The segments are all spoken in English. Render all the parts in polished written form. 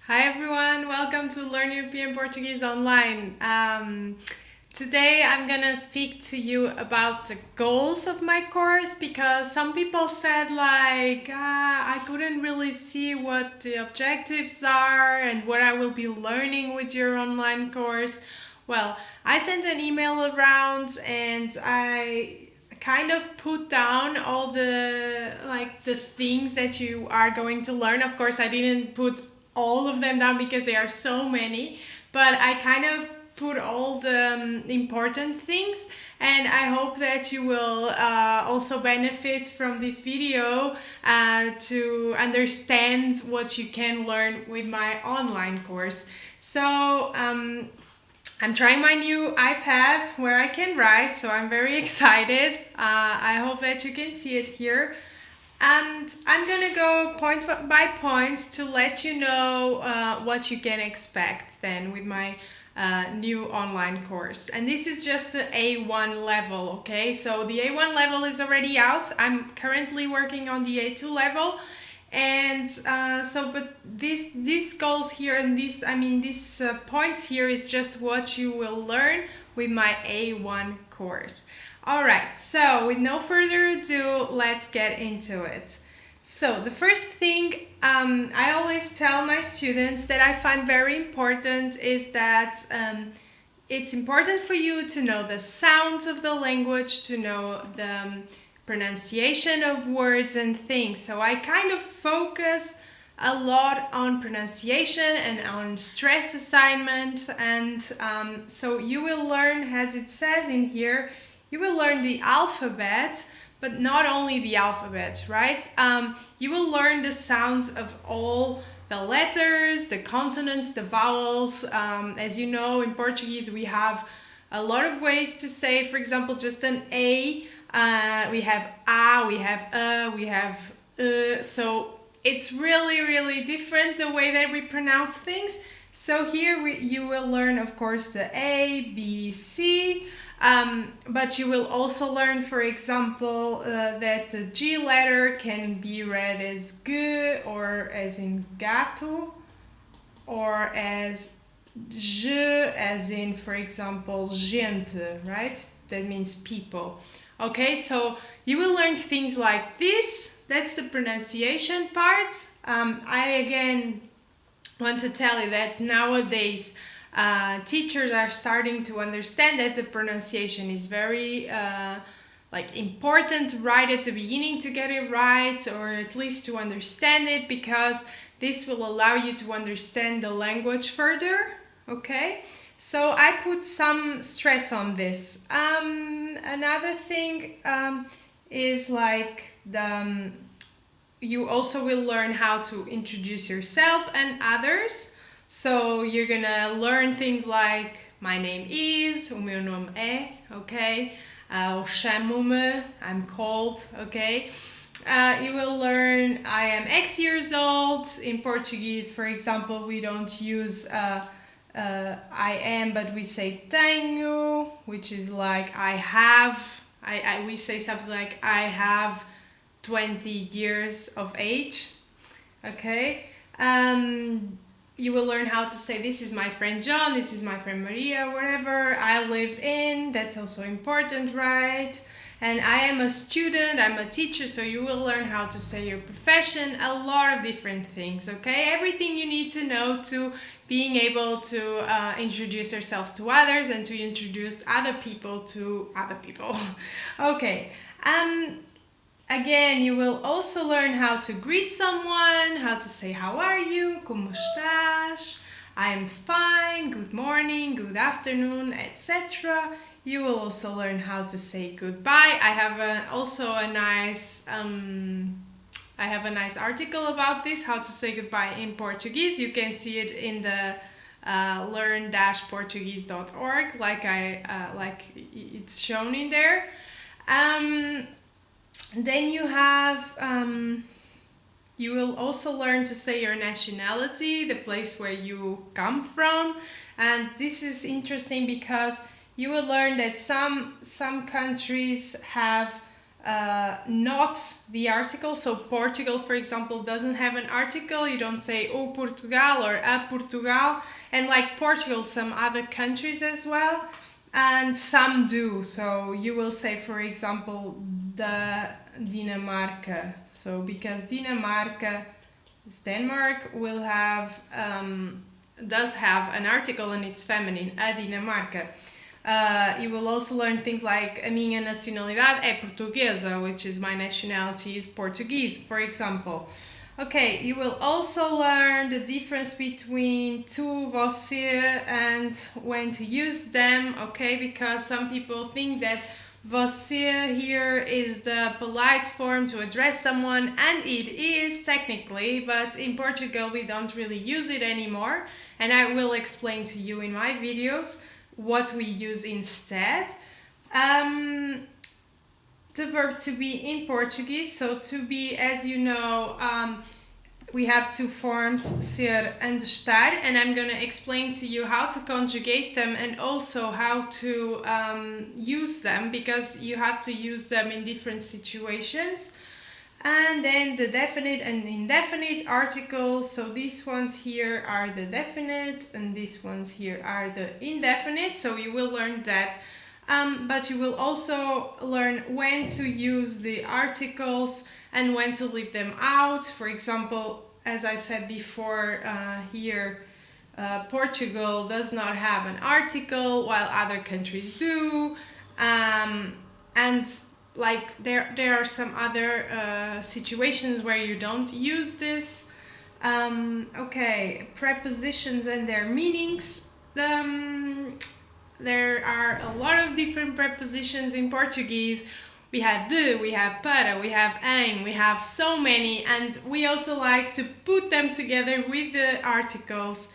Hi everyone, welcome to Learn European Portuguese Online. Today I'm gonna speak to you about the goals of my course because some people said I couldn't really see what the objectives are and what I will be learning with your online course. Well, I sent an email around and I kind of put down all the things that you are going to learn. Of course, I didn't put all of them down because there are so many, but I kind of put all the important things, and I hope that you will also benefit from this video to understand what you can learn with my online course. So I'm trying my new iPad where I can write, so I'm very excited. I hope that you can see it here. And I'm gonna go point by point to let you know what you can expect then with my new online course. And this is just the A1 level, okay? So the A1 level is already out. I'm currently working on the A2 level. And but these goals here and these points here is just what you will learn with my A1 course. All right, so with no further ado, let's get into it. So the first thing I always tell my students that I find very important is that it's important for you to know the sounds of the language, to know the pronunciation of words and things. So I kind of focus a lot on pronunciation and on stress assignment, and so you will learn, as it says in here, you will learn the alphabet, but not only the alphabet, right? You will learn the sounds of all the letters, the consonants, the vowels. As you know, in Portuguese, we have a lot of ways to say, for example, just an A. We have A, we have we have so it's really, really different the way that we pronounce things. So here you will learn, of course, the A, B, C. But you will also learn, for example, that the G letter can be read as G, or as in gato, or as J, as in, for example, gente, right? That means people. Okay, so you will learn things like this. That's the pronunciation part. I again want to tell you that nowadays teachers are starting to understand that the pronunciation is very important right at the beginning to get it right, or at least to understand it, because this will allow you to understand the language further. Okay, so I put some stress on this. Another thing is you also will learn how to introduce yourself and others. So you're gonna learn things like my name is, o meu nome é, okay? Eu chamo-me, I'm called, okay? You will learn I am X years old. In Portuguese, for example, we don't use I am, but we say tenho, which is like I have. We say something like I have 20 years of age, okay? You will learn how to say this is my friend John, this is my friend Maria, wherever I live in. That's also important, right? And I am a student, I'm a teacher, so you will learn how to say your profession, a lot of different things, okay? Everything you need to know to being able to introduce yourself to others and to introduce other people to other people. Okay. Again, you will also learn how to greet someone, how to say how are you, como estás, I am fine, good morning, good afternoon, etc. You will also learn how to say goodbye. I have a nice article about this, how to say goodbye in Portuguese. You can see it in the learn-portuguese.org, like it's shown in there. Then you will also learn to say your nationality, the place where you come from. And this is interesting because you will learn that some countries have not the article. So Portugal, for example, doesn't have an article. You don't say o Portugal or a Portugal. And like Portugal, some other countries as well. And some do. So you will say, for example, the Dinamarca. So because Dinamarca, Denmark, will have does have an article and it's feminine, a Dinamarca. You will also learn things like a minha nacionalidade é portuguesa, which is my nationality is Portuguese, for example. Okay, you will also learn the difference between tu, você, and when to use them, okay? Because some people think that você here is the polite form to address someone, and it is technically, but in Portugal we don't really use it anymore, and I will explain to you in my videos what we use instead. The verb to be in Portuguese, so to be, as you know, we have two forms, ser and estar, and I'm going to explain to you how to conjugate them and also how to use them, because you have to use them in different situations. And then the definite and indefinite articles, so these ones here are the definite and these ones here are the indefinite, so you will learn that. But you will also learn when to use the articles and when to leave them out. For example, as I said before, here Portugal does not have an article while other countries do. And like there are some other situations where you don't use this. Okay, prepositions and their meanings. There are a lot of different prepositions in Portuguese. We have de, we have para, we have em, we have so many, and we also like to put them together with the articles.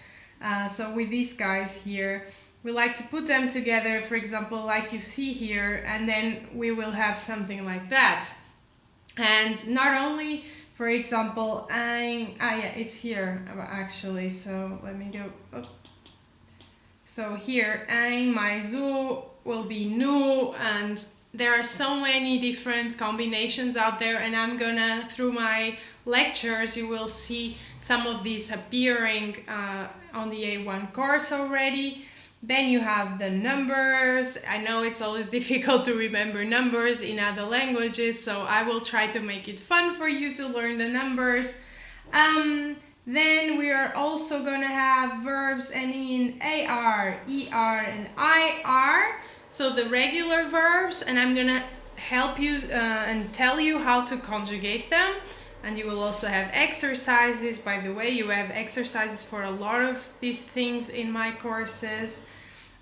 So with these guys here, we like to put them together, for example, like you see here, and then we will have something like that. And not only, for example, yeah, it's here actually, so let me go up. So here, em mais o will be nu, and there are so many different combinations out there, and I'm gonna, through my lectures, you will see some of these appearing on the A1 course already. Then you have the numbers. I know it's always difficult to remember numbers in other languages, so I will try to make it fun for you to learn the numbers. Then we are also going to have verbs ending in AR, ER, and IR. So the regular verbs, and I'm going to help you and tell you how to conjugate them. And you will also have exercises. By the way, you have exercises for a lot of these things in my courses.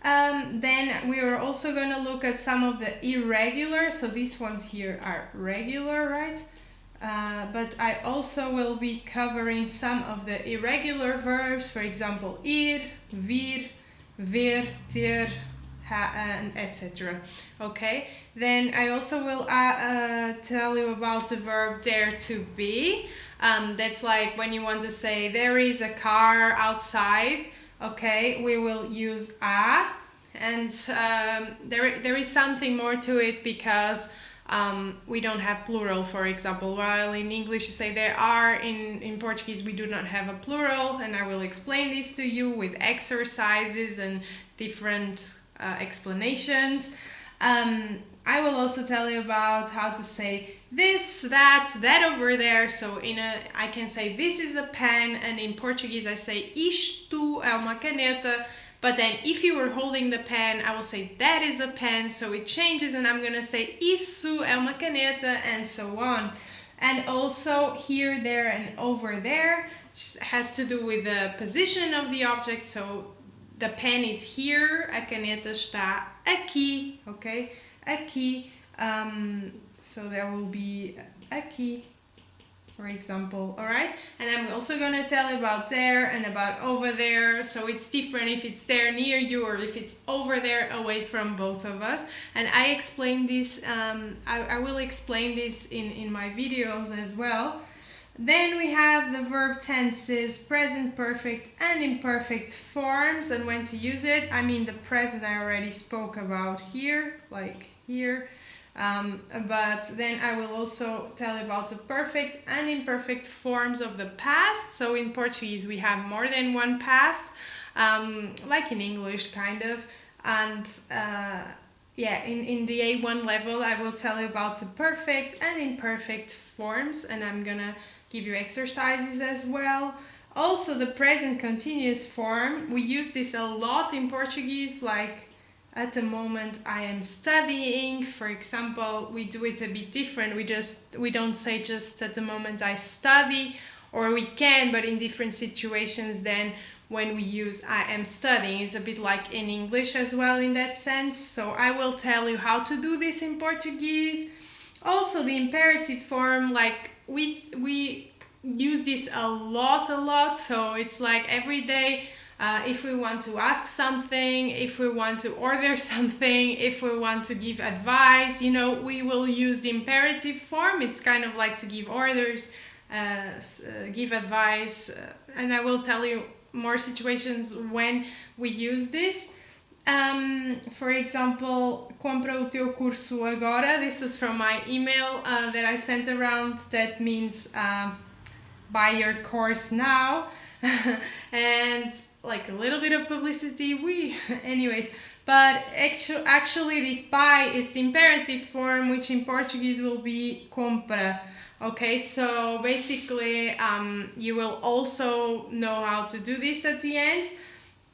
Then we are also going to look at some of the irregular. So these ones here are regular, right? But I also will be covering some of the irregular verbs, for example, ir, vir, ver, ter, and etc. Okay, then I also will tell you about the verb dare to be. That's like when you want to say there is a car outside. Okay, we will use a, and there is something more to it, because we don't have plural, for example, while in English you say there are, in Portuguese we do not have a plural, and I will explain this to you with exercises and different explanations. I will also tell you about how to say this, that over there. So I can say this is a pen, and in Portuguese I say isto é uma caneta. But then if you were holding the pen, I will say that is a pen, so it changes, and I'm gonna say isso é uma caneta, and so on. And also here, there, and over there has to do with the position of the object. So the pen is here, a caneta está aqui, okay? Aqui. So there will be aqui, for example, all right? And I'm also going to tell you about there and about over there. So it's different if it's there near you or if it's over there away from both of us. And I explain this, I will explain this in my videos as well. Then we have the verb tenses, present perfect and imperfect forms, and when to use it. I mean, the present I already spoke about here, like here. But then I will also tell you about the perfect and imperfect forms of the past. So in Portuguese we have more than one past, like in English kind of. And yeah, in the A1 level I will tell you about the perfect and imperfect forms, and I'm gonna give you exercises as well. Also the present continuous form, we use this a lot in Portuguese, like at the moment I am studying, for example. We do it a bit different. We don't say just at the moment I study, or we can, but in different situations then when we use I am studying. It's a bit like in English as well in that sense. So I will tell you how to do this in Portuguese. Also the imperative form, like we use this a lot. So it's like every day, if we want to ask something, if we want to order something, if we want to give advice, we will use the imperative form. It's kind of like to give orders, give advice, and I will tell you more situations when we use this. For example, compra o teu curso agora. This is from my email that I sent around. That means buy your course now. And like a little bit of publicity, anyways. But actually this buy is the imperative form, which in Portuguese will be compra. Okay, so basically you will also know how to do this at the end.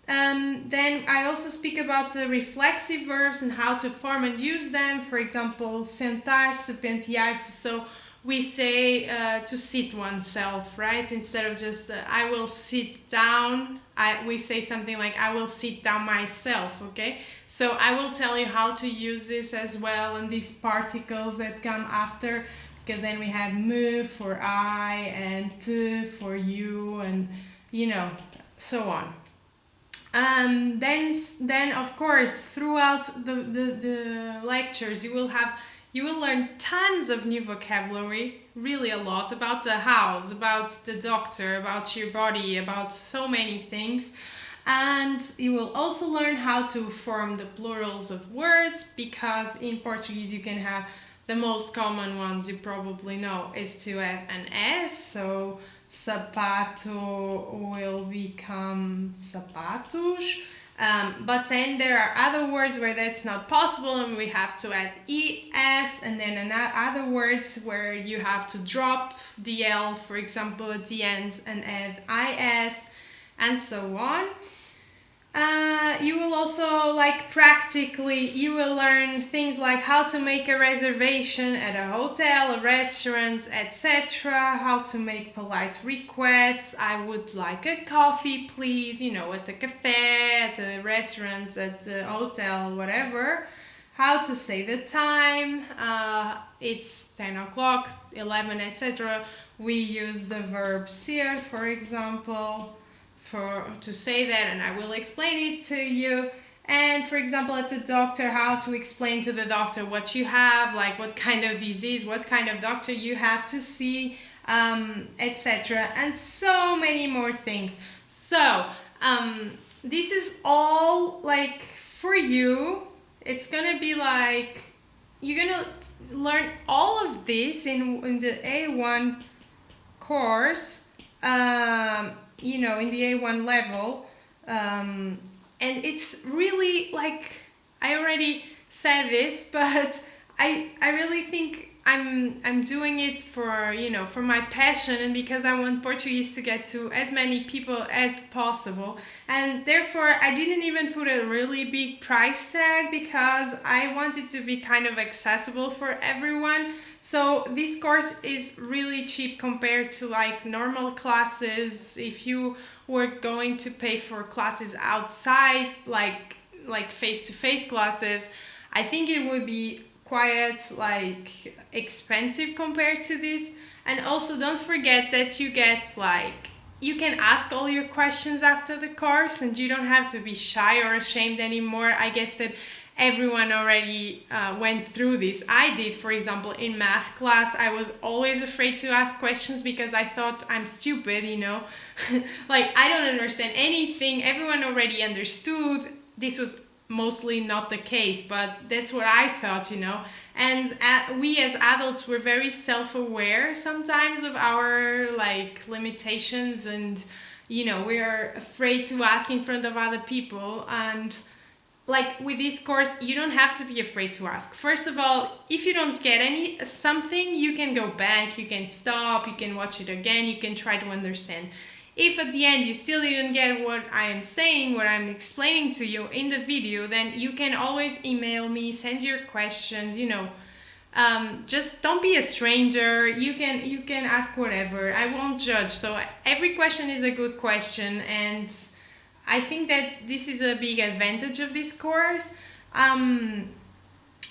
Then I also speak about the reflexive verbs and how to form and use them. For example, sentar-se, pentear-se. So we say to sit oneself, right? Instead of just I will sit down, we say something like I will sit down myself, okay? So I will tell you how to use this as well, and these particles that come after, because then we have me for I and te for you, and so on. Then of course throughout the lectures you will learn tons of new vocabulary, really a lot, about the house, about the doctor, about your body, about so many things. And you will also learn how to form the plurals of words, because in Portuguese you can have the most common ones you probably know is to add an S. So sapato will become sapatos. But then there are other words where that's not possible and we have to add ES, and then other words where you have to drop the L, for example, at the end, and add IS, and so on. You will also, you will learn things like how to make a reservation at a hotel, a restaurant, etc. How to make polite requests. I would like a coffee, please, at the cafe, at the restaurant, at the hotel, whatever. How to say the time. It's 10 o'clock, 11, etc. We use the verb ser, for example, to say that, and I will explain it to you. And for example, at the doctor, how to explain to the doctor what you have, like what kind of disease, what kind of doctor you have to see, etc. And so many more things. So this is all for you. It's gonna be you're gonna learn all of this in the A1 course, in the A1 level, and it's really I already said this, but I really think I'm doing it for my passion, and because I want Portuguese to get to as many people as possible. And therefore I didn't even put a really big price tag, because I want it to be kind of accessible for everyone. So this course is really cheap compared to normal classes. If you were going to pay for classes outside, like face-to-face classes, I think it would be quite expensive compared to this. And also don't forget that you get you can ask all your questions after the course, and you don't have to be shy or ashamed anymore. I guess that everyone already went through this. I did, for example, in math class. I was always afraid to ask questions because I thought I'm stupid, I don't understand anything. Everyone already understood. This was mostly not the case, but that's what I thought, And we as adults, we're very self-aware sometimes of our like limitations, and we're afraid to ask in front of other people. And like with this course, you don't have to be afraid to ask. First of all, if you don't get something, you can go back, you can stop, you can watch it again, you can try to understand. If at the end you still didn't get what I am saying, what I'm explaining to you in the video, then you can always email me, send your questions, just don't be a stranger. You can ask whatever. I won't judge. So every question is a good question, and I think that this is a big advantage of this course.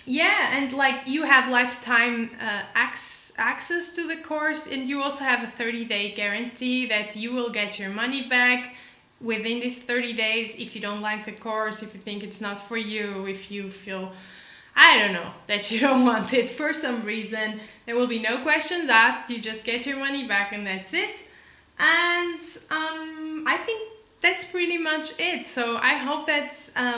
Yeah, and like you have lifetime access to the course, and you also have a 30-day guarantee that you will get your money back within these 30 days if you don't like the course, if you think it's not for you, if you feel, I don't know, that you don't want it for some reason. There will be no questions asked, you just get your money back and that's it. And I think that's pretty much it. So I hope that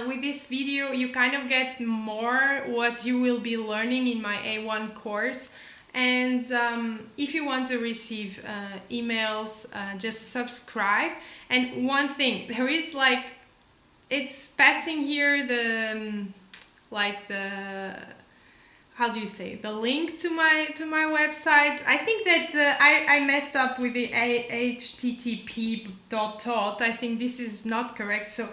with this video you kind of get more what you will be learning in my A1 course. And if you want to receive emails, just subscribe. And one thing, there is like, it's passing here the how do you say, the link to my website. I think that I messed up with the http dot. I think this is not correct. So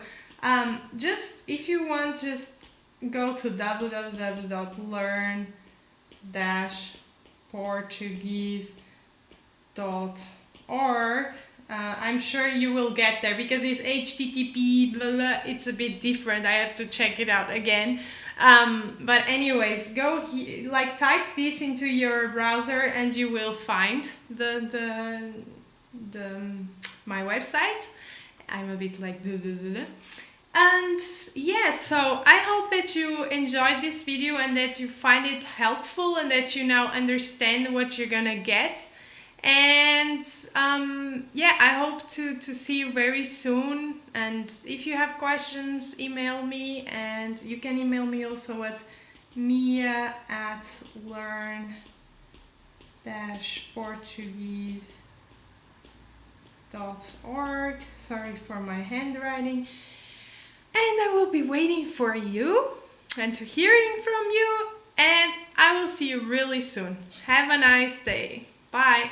just if you want, just go to www.learn-portuguese.org. I'm sure you will get there, because this http blah, blah, it's a bit different. I have to check it out again. But anyways, go type this into your browser and you will find my website. I'm a bit like blah, blah, blah. And yeah, so I hope that you enjoyed this video and that you find it helpful and that you now understand what you're gonna get. And yeah, I hope to see you very soon. And if you have questions, email me, and you can email me also at mia@learn-portuguese.org. Sorry for my handwriting. And I will be waiting for you and to hearing from you, and I will see you really soon. Have a nice day. Bye.